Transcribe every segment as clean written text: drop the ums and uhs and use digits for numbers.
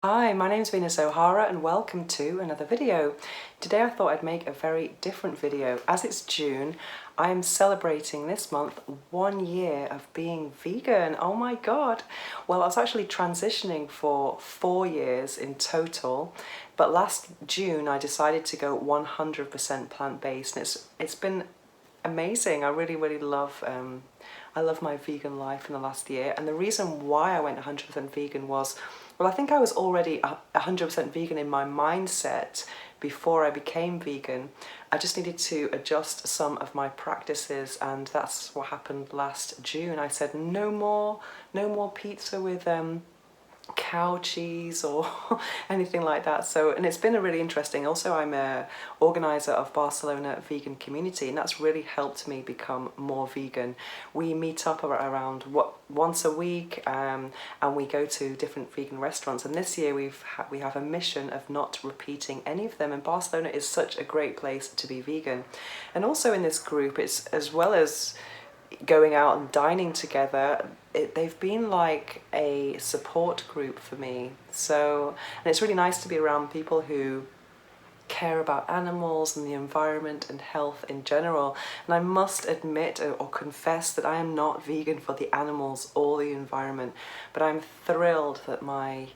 Hi, my name's Venus O'Hara and welcome to another video. Today I thought I'd make a very different video. As it's June, I am celebrating this month 1 year of being vegan. Oh my god! Well, I was actually transitioning for 4 years in total, but last June I decided to go 100% plant-based and it's been amazing. I really love I love my vegan life in the last year, and the reason why I went 100% vegan was, well, I think I was already 100% vegan in my mindset before I became vegan. I just needed to adjust some of my practices, and that's what happened last June. I said no more pizza with cow cheese or anything like that. So, and it's been a really interesting. Also, I'm a organizer of Barcelona vegan community, and that's really helped me become more vegan. We meet up around once a week, and we go to different vegan restaurants. And this year we have a mission of not repeating any of them. And Barcelona is such a great place to be vegan. And also in this group, it's as well as going out and dining together, they've been like a support group for me. So, and it's really nice to be around people who care about animals and the environment and health in general. And I must admit or confess that I am not vegan for the animals or the environment, but I'm thrilled that my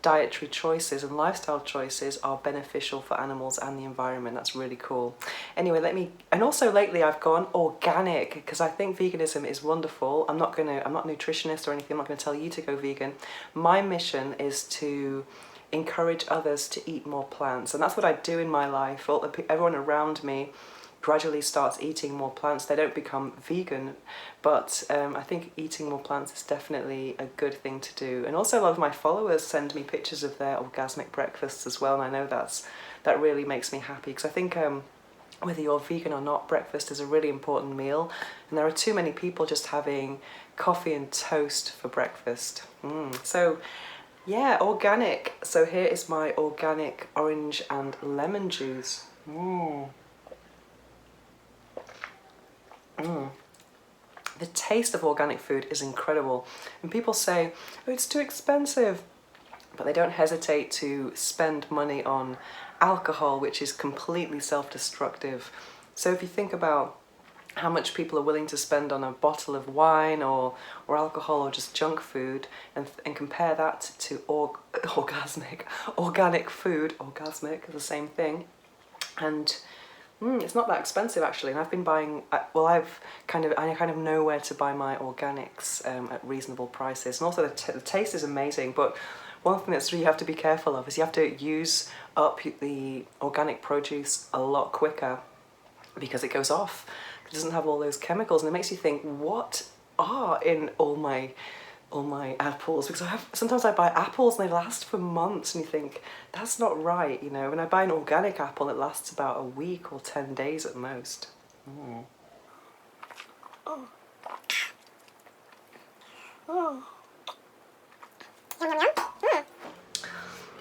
dietary choices and lifestyle choices are beneficial for animals and the environment. That's really cool. Anyway, and also lately I've gone organic because I think veganism is wonderful. I'm not a nutritionist or anything. I'm not going to tell you to go vegan. My mission is to encourage others to eat more plants, and that's what I do in my life. Everyone around me gradually starts eating more plants. They don't become vegan, but I think eating more plants is definitely a good thing to do. And also a lot of my followers send me pictures of their orgasmic breakfasts as well, and I know that really makes me happy, because I think whether you're vegan or not, breakfast is a really important meal, and there are too many people just having coffee and toast for breakfast. So yeah, organic. So here is my organic orange and lemon juice. The taste of organic food is incredible. And people say, oh, it's too expensive, but they don't hesitate to spend money on alcohol, which is completely self-destructive. So if you think about how much people are willing to spend on a bottle of wine or alcohol or just junk food, and compare that to organic food, orgasmic, the same thing, and it's not that expensive actually. And I've been buying, I kind of know where to buy my organics at reasonable prices, and also the taste is amazing. But one thing that you have to be careful of is you have to use up the organic produce a lot quicker, because it goes off. It doesn't have all those chemicals, and it makes you think, what are in all my apples? Because sometimes I buy apples and they last for months, and you think, that's not right, you know. When I buy an organic apple, it lasts about a week or 10 days at most. Oh.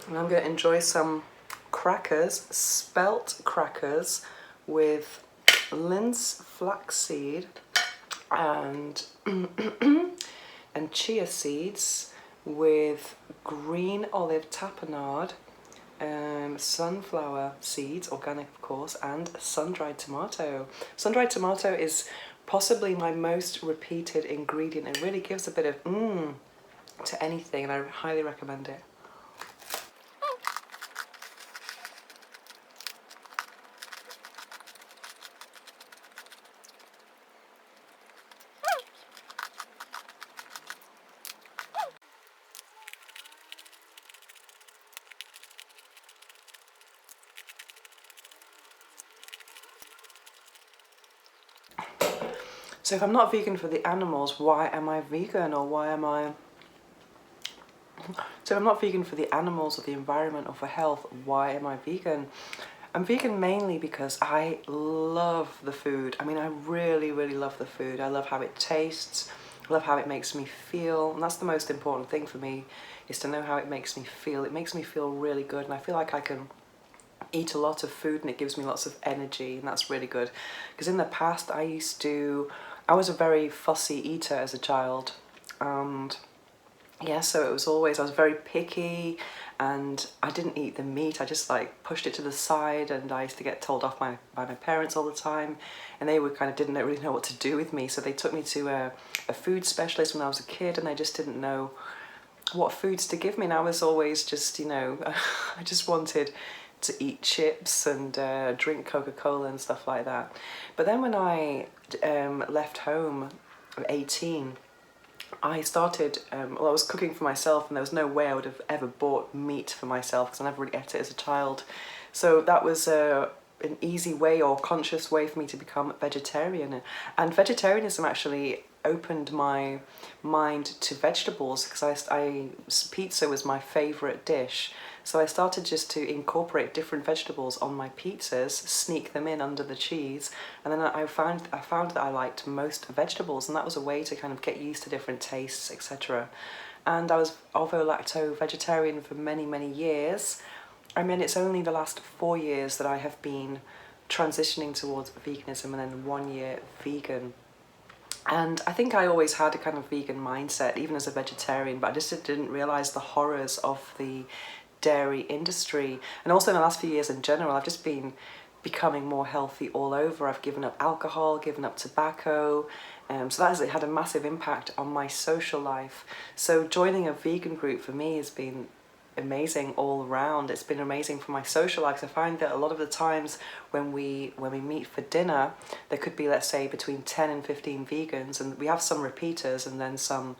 And I'm going to enjoy some crackers, spelt crackers with linse flaxseed and and chia seeds, with green olive tapenade, sunflower seeds, organic of course, and sun-dried tomato. Sun-dried tomato is possibly my most repeated ingredient. It really gives a bit of to anything, and I highly recommend it. So if I'm not vegan for the animals, why am I vegan? Or why am I... So if I'm not vegan for the animals or the environment or for health, why am I vegan? I'm vegan mainly because I love the food. I mean, I really love the food. I love how it tastes. I love how it makes me feel. And that's the most important thing for me, is to know how it makes me feel. It makes me feel really good, and I feel like I can eat a lot of food and it gives me lots of energy, and that's really good. Because in the past I was a very fussy eater as a child, and yeah, so it was always, I was very picky, and I didn't eat the meat. I just like pushed it to the side, and I used to get told off by my parents all the time, and they were kind of didn't really know what to do with me. So they took me to a food specialist when I was a kid, and they just didn't know what foods to give me. And I was always just, you know, I just wanted to eat chips and drink Coca-Cola and stuff like that. But then when I left home at 18, I started, well, I was cooking for myself, and there was no way I would have ever bought meat for myself because I never really ate it as a child. So that was an easy way or conscious way for me to become vegetarian. And vegetarianism actually opened my mind to vegetables, because pizza was my favourite dish. So I started just to incorporate different vegetables on my pizzas, sneak them in under the cheese, and then I found that I liked most vegetables, and that was a way to kind of get used to different tastes, etc. And I was ovo-lacto vegetarian for many, many years. I mean, it's only the last 4 years that I have been transitioning towards veganism, and then 1 year vegan. And I think I always had a kind of vegan mindset, even as a vegetarian, but I just didn't realise the horrors of the dairy industry. And also in the last few years in general, I've just been becoming more healthy all over. I've given up alcohol, given up tobacco, so that has had a massive impact on my social life. So joining a vegan group for me has been amazing all around. It's been amazing for my social life. I find that a lot of the times when we meet for dinner, there could be, let's say, between 10 and 15 vegans, and we have some repeaters and then some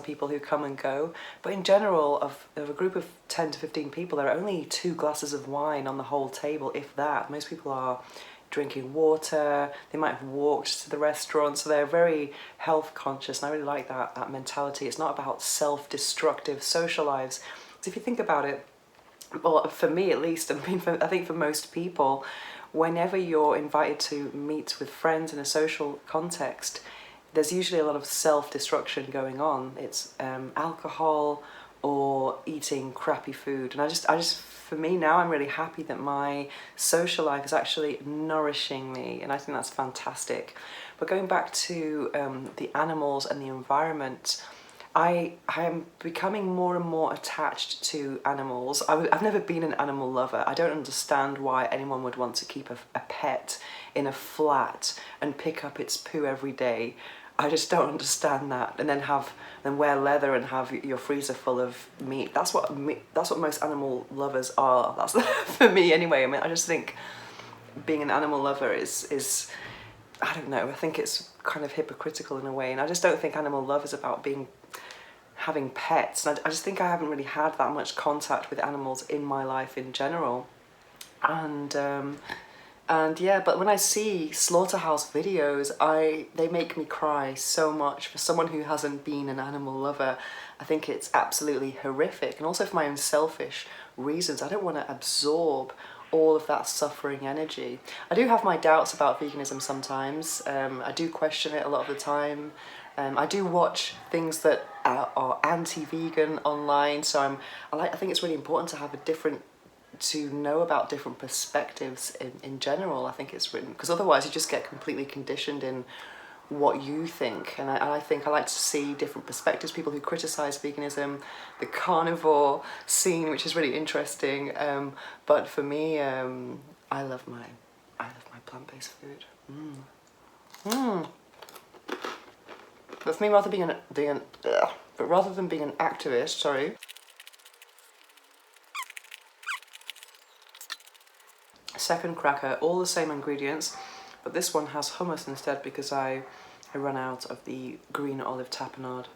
people who come and go. But in general, of a group of 10 to 15 people, there are only 2 glasses of wine on the whole table, if that. Most people are drinking water, they might have walked to the restaurant, so they're very health conscious, and I really like that mentality. It's not about self-destructive social lives. So if you think about it, well, for me at least, I think for most people, whenever you're invited to meet with friends in a social context, there's usually a lot of self-destruction going on. It's alcohol or eating crappy food. And I just, for me now, I'm really happy that my social life is actually nourishing me, and I think that's fantastic. But going back to the animals and the environment, I am becoming more and more attached to animals. I've never been an animal lover. I don't understand why anyone would want to keep a pet in a flat and pick up its poo every day. I just don't understand that. And then wear leather and have your freezer full of meat. That's what most animal lovers are. That's for me anyway. I mean, I just think being an animal lover is I don't know. I think it's kind of hypocritical in a way, and I just don't think animal love is about having pets. And I just think I haven't really had that much contact with animals in my life in general. And yeah, but when I see slaughterhouse videos, they make me cry so much. For someone who hasn't been an animal lover, I think it's absolutely horrific. And also for my own selfish reasons, I don't want to absorb all of that suffering energy. I do have my doubts about veganism sometimes. I do question it a lot of the time. I do watch things that are anti-vegan online, so I think it's really important to know about different perspectives in general. I think it's written, because otherwise you just get completely conditioned in what you think. And I think I like to see different perspectives, people who criticize veganism, the carnivore scene, which is really interesting. But for me, I love my plant-based food. But for me, rather than being an activist, sorry. Second cracker, all the same ingredients, but this one has hummus instead because I run out of the green olive tapenade.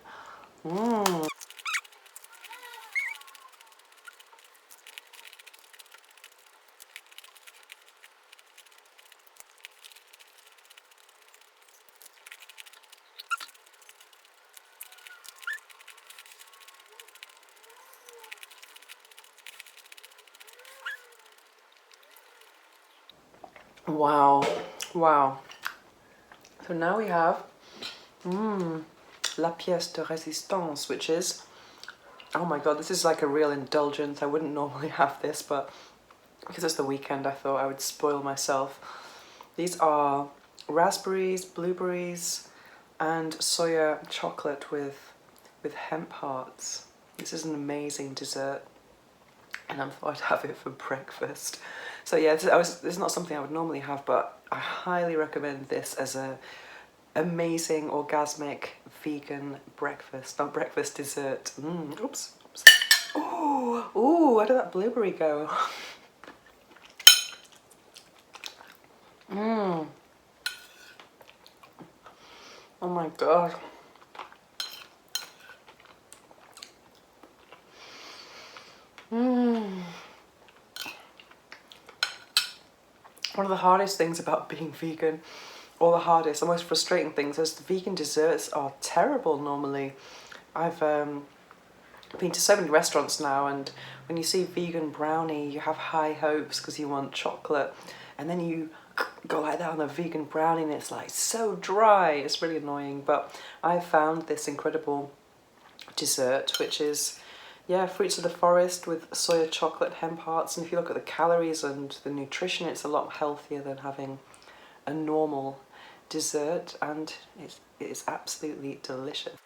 Wow, wow. So now we have la pièce de résistance, which is, oh my god, this is like a real indulgence. I wouldn't normally have this, but because it's the weekend, I thought I would spoil myself. These are raspberries, blueberries, and soya chocolate with with hemp hearts. This is an amazing dessert, and I thought I'd have it for breakfast. So yeah, this is not something I would normally have, but I highly recommend this as a amazing orgasmic vegan breakfast, not breakfast, dessert. Oops. Ooh, where did that blueberry go? Oh my god. One of the hardest things about being vegan, or the most frustrating things, is the vegan desserts are terrible normally. I've been to so many restaurants now, and when you see vegan brownie, you have high hopes because you want chocolate, and then you go like that on a vegan brownie and it's like so dry. It's really annoying, but I found this incredible dessert, which is, yeah, fruits of the forest with soya chocolate hemp hearts, and if you look at the calories and the nutrition, it's a lot healthier than having a normal dessert, and it is absolutely delicious.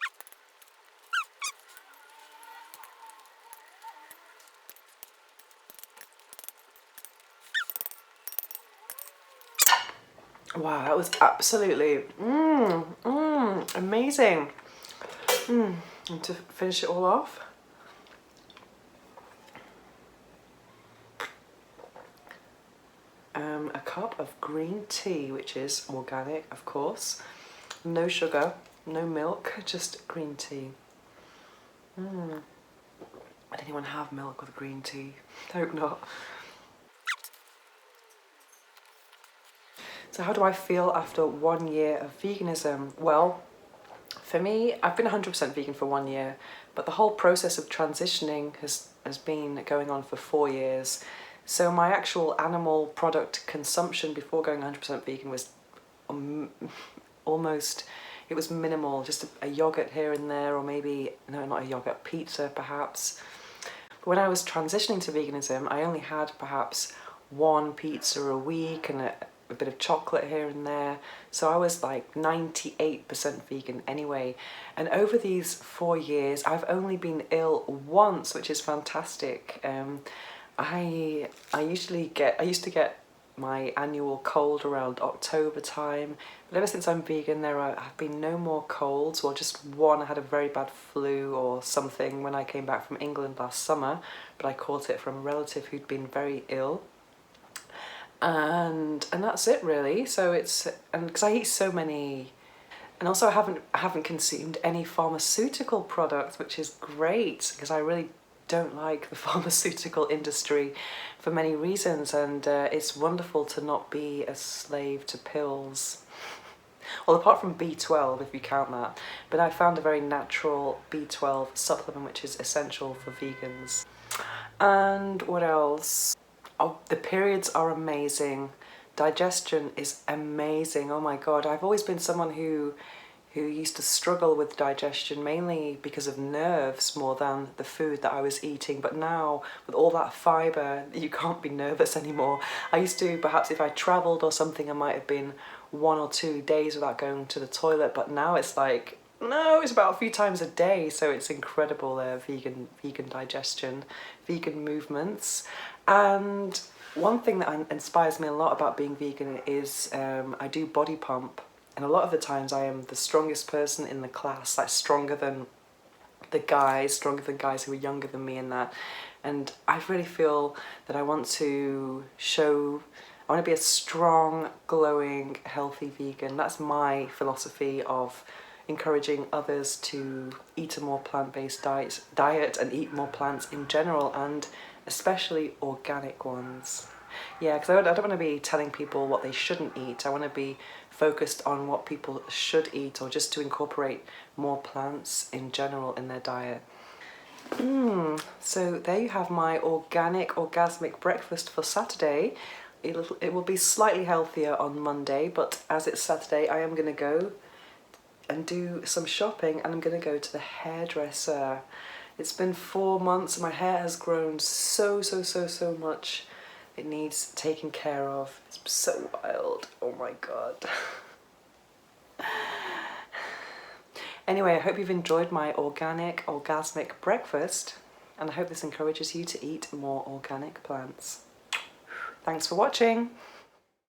Wow, that was absolutely amazing. And to finish it all off, a cup of green tea, which is organic, of course. No sugar, no milk, just green tea. Would anyone have milk with green tea? Hope not. So how do I feel after 1 year of veganism? Well, for me, I've been 100% vegan for 1 year, but the whole process of transitioning has been going on for 4 years. So my actual animal product consumption before going 100% vegan was almost, it was minimal, just a yogurt here and there, or maybe, no, not a yogurt, pizza perhaps. But when I was transitioning to veganism, I only had perhaps one pizza a week and a bit of chocolate here and there. So I was like 98% vegan anyway. And over these 4 years, I've only been ill once, which is fantastic. I used to get my annual cold around October time, but ever since I'm vegan there have been no more colds, or just one. I had a very bad flu or something when I came back from England last summer, but I caught it from a relative who'd been very ill. And that's it really. So it's, and because I eat so many, and also I haven't consumed any pharmaceutical products, which is great because I really don't like the pharmaceutical industry for many reasons, and it's wonderful to not be a slave to pills. Well, apart from B12, if you count that, but I found a very natural B12 supplement which is essential for vegans. And what else? Oh, the periods are amazing. Digestion is amazing. Oh my god, I've always been someone who used to struggle with digestion, mainly because of nerves more than the food that I was eating. But now, with all that fibre, you can't be nervous anymore. I used to, perhaps if I travelled or something, I might have been 1 or 2 days without going to the toilet, but now it's like, no, it's about a few times a day. So it's incredible, vegan digestion, vegan movements. And one thing that inspires me a lot about being vegan is I do body pump. And a lot of the times I am the strongest person in the class, like stronger than guys who are younger than me in that. And I really feel that I want to be a strong, glowing, healthy vegan. That's my philosophy of encouraging others to eat a more plant-based diet and eat more plants in general, and especially organic ones. Yeah, because I don't want to be telling people what they shouldn't eat. I want to be focused on what people should eat, or just to incorporate more plants in general in their diet. So there you have my orgasmic breakfast for Saturday. It will be slightly healthier on Monday, but as it's Saturday, I am going to go and do some shopping, and I'm going to go to the hairdresser. It's been 4 months and my hair has grown so much. It needs taking care of. It's so wild. Oh my god. Anyway, I hope you've enjoyed my organic, orgasmic breakfast, and I hope this encourages you to eat more organic plants. Thanks for watching.